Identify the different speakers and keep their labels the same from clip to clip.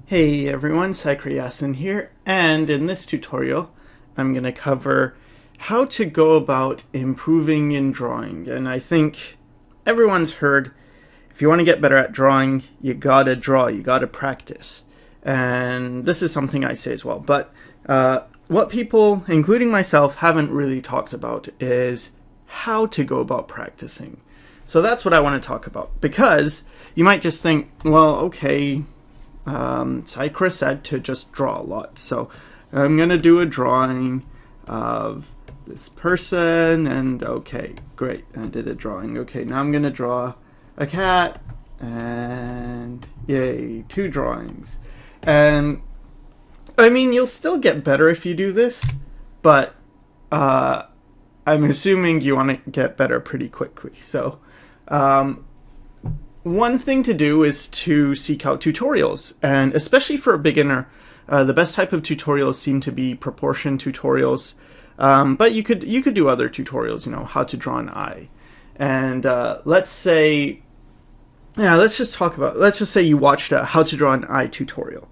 Speaker 1: Hey everyone, Sycra Yasin here, and in this tutorial I'm going to cover how to go about improving in drawing. And I think everyone's heard, if you want to get better at drawing, you gotta draw, you gotta practice. And this is something I say as well, but what people, including myself, haven't really talked about is how to go about practicing. So that's what I want to talk about, because you might just think, well, okay, Sycra said to just draw a lot, so I'm gonna do a drawing of this person, and okay, great, I did a drawing. Okay, now I'm gonna draw a cat, and yay, 2 drawings. And I mean, you'll still get better if you do this, but I'm assuming you want to get better pretty quickly. So one thing to do is to seek out tutorials, and especially for a beginner, the best type of tutorials seem to be proportion tutorials, but you could do other tutorials, you know, how to draw an eye. And let's say, let's just say you watched a how to draw an eye tutorial,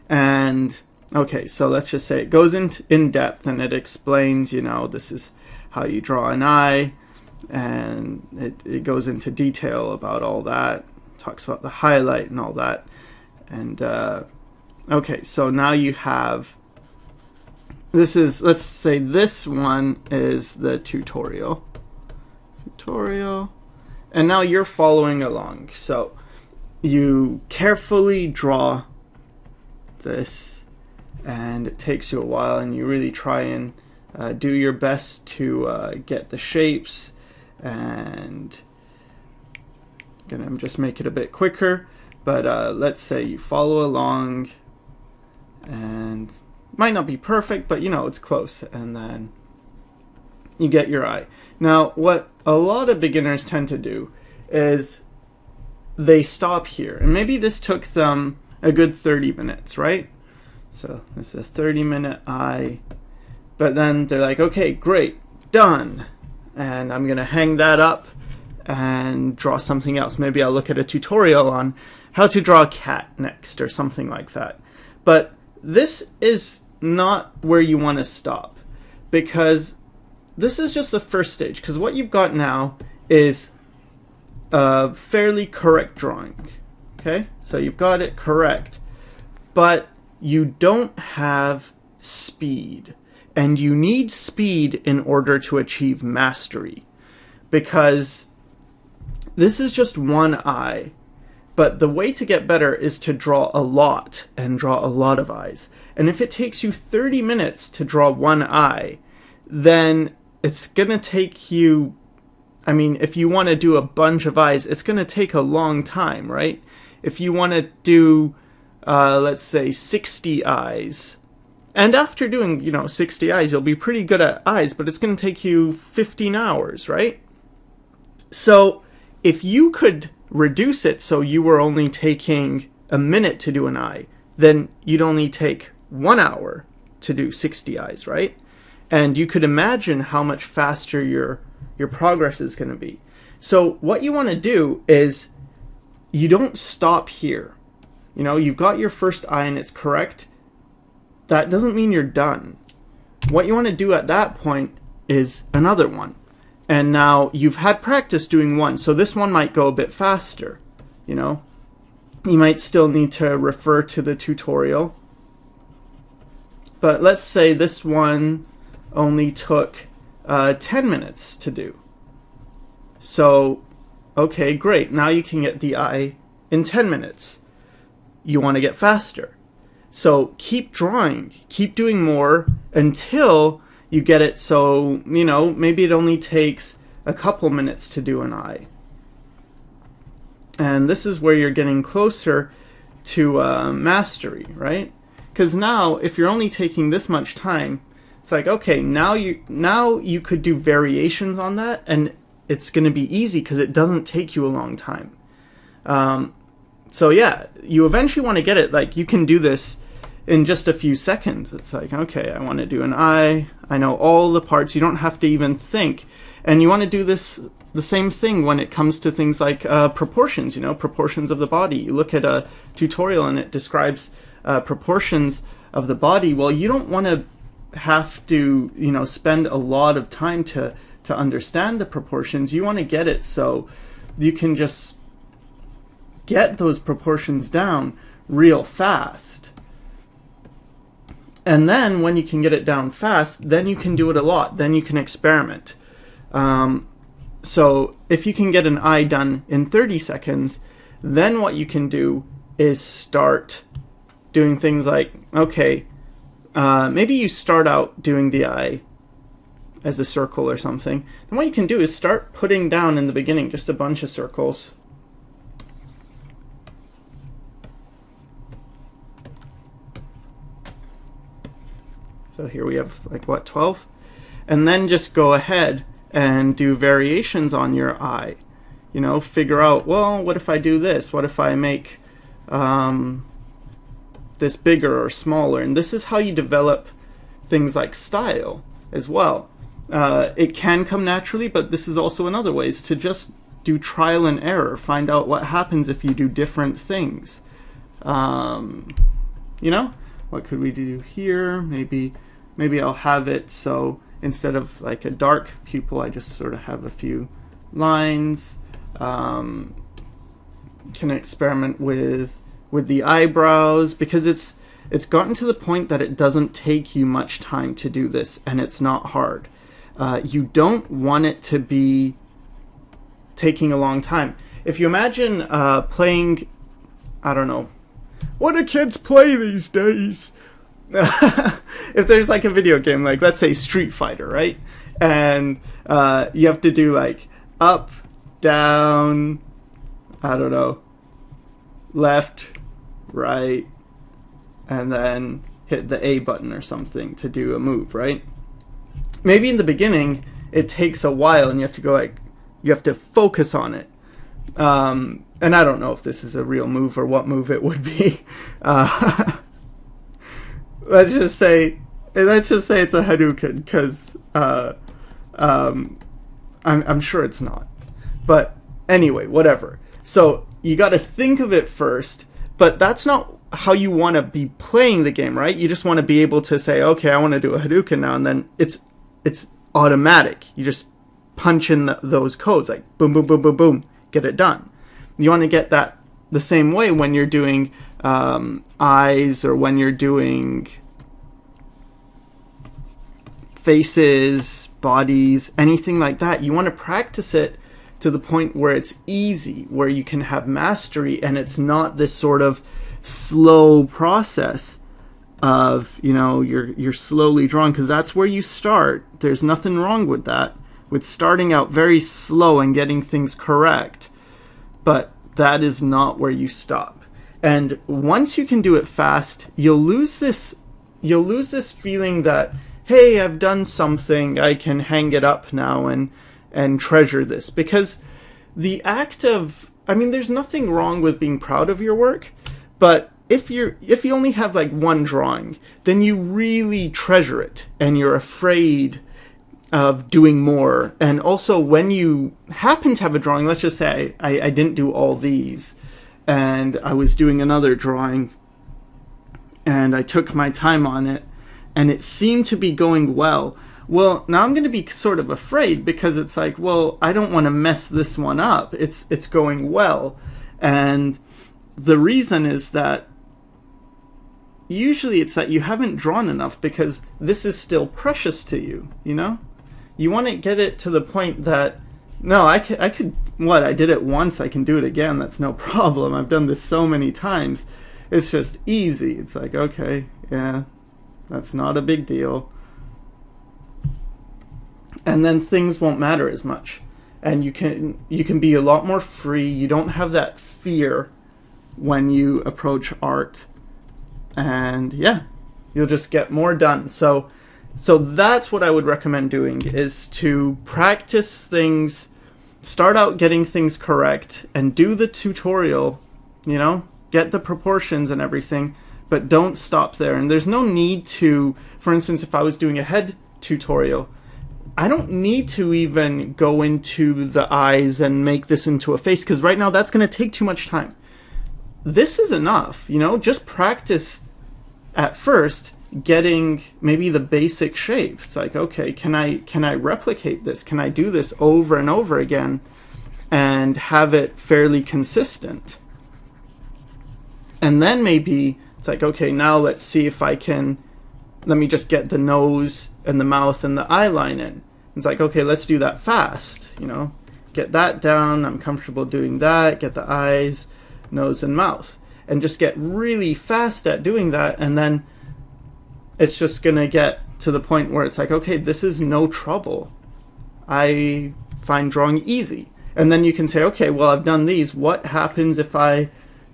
Speaker 1: and okay, so let's just say it goes in depth and it explains, you know, this is how you draw an eye. And it goes into detail about all that, talks about the highlight and all that. And okay, so now you have, this is, let's say this one is the tutorial, and now you're following along. So you carefully draw this, and it takes you a while, and you really try and do your best to get the shapes. And gonna just make it a bit quicker, but let's say you follow along, and might not be perfect, but you know, it's close, and then you get your eye. Now what a lot of beginners tend to do is they stop here, and maybe this took them a good 30 minutes, right? So this is a 30-minute eye, but then they're like, okay, great, done. And I'm going to hang that up and draw something else. Maybe I'll look at a tutorial on how to draw a cat next or something like that. But this is not where you want to stop, because this is just the first stage. Because what you've got now is a fairly correct drawing. Okay, so you've got it correct, but you don't have speed. And you need speed in order to achieve mastery, because this is just one eye, but the way to get better is to draw a lot and draw a lot of eyes. And if it takes you 30 minutes to draw one eye, then it's gonna take you, I mean, if you want to do a bunch of eyes, it's gonna take a long time, right? If you want to do let's say 60 eyes, and after doing, you know, 60 eyes, you'll be pretty good at eyes, but it's going to take you 15 hours, right? So if you could reduce it so you were only taking a minute to do an eye, then you'd only take 1 hour to do 60 eyes, right? And you could imagine how much faster your progress is going to be. So what you want to do is, you don't stop here. You know, you've got your first eye and it's correct. That doesn't mean you're done. What you want to do at that point is another one. And now you've had practice doing one, so this one might go a bit faster, you know. You might still need to refer to the tutorial. But let's say this one only took 10 minutes to do. So, okay, great. Now you can get the eye in 10 minutes. You want to get faster. So keep drawing, keep doing more until you get it so, you know, maybe it only takes a couple minutes to do an eye. And this is where you're getting closer to mastery, right? Because now, if you're only taking this much time, it's like, okay, now you could do variations on that, and it's going to be easy because it doesn't take you a long time. So yeah, you eventually want to get it, like, you can do this in just a few seconds. It's like, okay, I want to do an eye. I know all the parts. You don't have to even think. And you want to do this the same thing when it comes to things like proportions, you know, proportions of the body. You look at a tutorial and it describes proportions of the body, well, you don't want to have to, you know, spend a lot of time to understand the proportions. You want to get it so you can just get those proportions down real fast. And then when you can get it down fast, then you can do it a lot. Then you can experiment. So if you can get an eye done in 30 seconds, then what you can do is start doing things like, okay, maybe you start out doing the eye as a circle or something. Then what you can do is start putting down in the beginning just a bunch of circles. So here we have like what, 12? And then just go ahead and do variations on your eye. You know, figure out, well, what if I do this? What if I make this bigger or smaller? And this is how you develop things like style as well. It can come naturally, but this is also another way, is to just do trial and error. Find out what happens if you do different things. You know, what could we do here? Maybe I'll have it so instead of like a dark pupil, I just sort of have a few lines. Can experiment with the eyebrows, because it's gotten to the point that it doesn't take you much time to do this, and it's not hard. You don't want it to be taking a long time. If you imagine playing, I don't know, what do kids play these days? If there's like a video game, like let's say Street Fighter, right? And you have to do like up, down, I don't know, left, right, and then hit the A button or something to do a move, right? Maybe in the beginning it takes a while and you have to go like, you have to focus on it. And I don't know if this is a real move or what move it would be. Let's just say it's a Hadouken, because I'm sure it's not. But anyway, whatever. So you got to think of it first, but that's not how you want to be playing the game, right? You just want to be able to say, okay, I want to do a Hadouken now, and then it's automatic. You just punch in those codes, like boom, boom, boom, boom, boom, get it done. You want to get that the same way when you're doing eyes, or when you're doing faces, bodies, anything like that. You want to practice it to the point where it's easy, where you can have mastery, and it's not this sort of slow process of, you know, you're slowly drawing, because that's where you start. There's nothing wrong with that, with starting out very slow and getting things correct, but that is not where you stop. And once you can do it fast, you'll lose this feeling that, hey, I've done something, I can hang it up now and treasure this. Because the act of, I mean, there's nothing wrong with being proud of your work, but if you only have like one drawing, then you really treasure it and you're afraid of doing more. And also when you happen to have a drawing, let's just say I didn't do all these and I was doing another drawing and I took my time on it and it seemed to be going well. Well, now I'm going to be sort of afraid, because it's like, well, I don't want to mess this one up. It's going well. And the reason is that usually it's that you haven't drawn enough, because this is still precious to you, you know? You want to get it to the point that, no, I could, what, I did it once, I can do it again, that's no problem. I've done this so many times. It's just easy. It's like, okay, yeah, that's not a big deal. And then things won't matter as much. And you can be a lot more free. You don't have that fear when you approach art. And yeah, you'll just get more done. So that's what I would recommend doing, is to practice things, start out getting things correct, and do the tutorial, you know, get the proportions and everything, but don't stop there. And there's no need to, for instance, if I was doing a head tutorial, I don't need to even go into the eyes and make this into a face, because right now that's going to take too much time. This is enough, you know, just practice at first getting maybe the basic shape. It's like, okay, can I replicate this? Can I do this over and over again and have it fairly consistent? And then maybe it's like, okay, now let's see if I can, let me just get the nose and the mouth and the eye line in. It's like, okay, let's do that fast, you know, get that down, I'm comfortable doing that, get the eyes, nose and mouth, and just get really fast at doing that. And then it's just gonna get to the point where it's like, okay, this is no trouble. I find drawing easy. And then you can say, okay, well, I've done these. What happens if I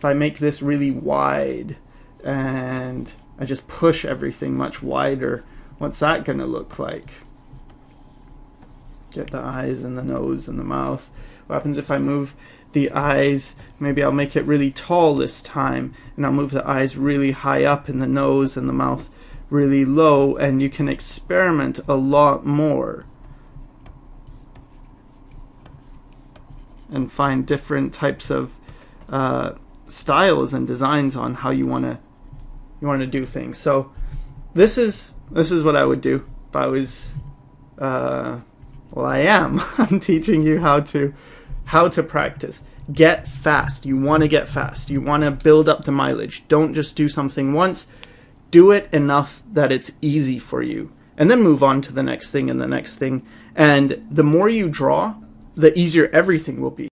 Speaker 1: make this really wide and I just push everything much wider? What's that gonna look like? Get the eyes and the nose and the mouth. What happens if I move the eyes? Maybe I'll make it really tall this time, and I'll move the eyes really high up and the nose and the mouth really low, and you can experiment a lot more and find different types of styles and designs on how you want to do things. So this is what I would do if I was well, I am. I'm teaching you how to practice. Get fast. You want to get fast. You want to build up the mileage. Don't just do something once. Do it enough that it's easy for you, and then move on to the next thing and the next thing. And the more you draw, the easier everything will be.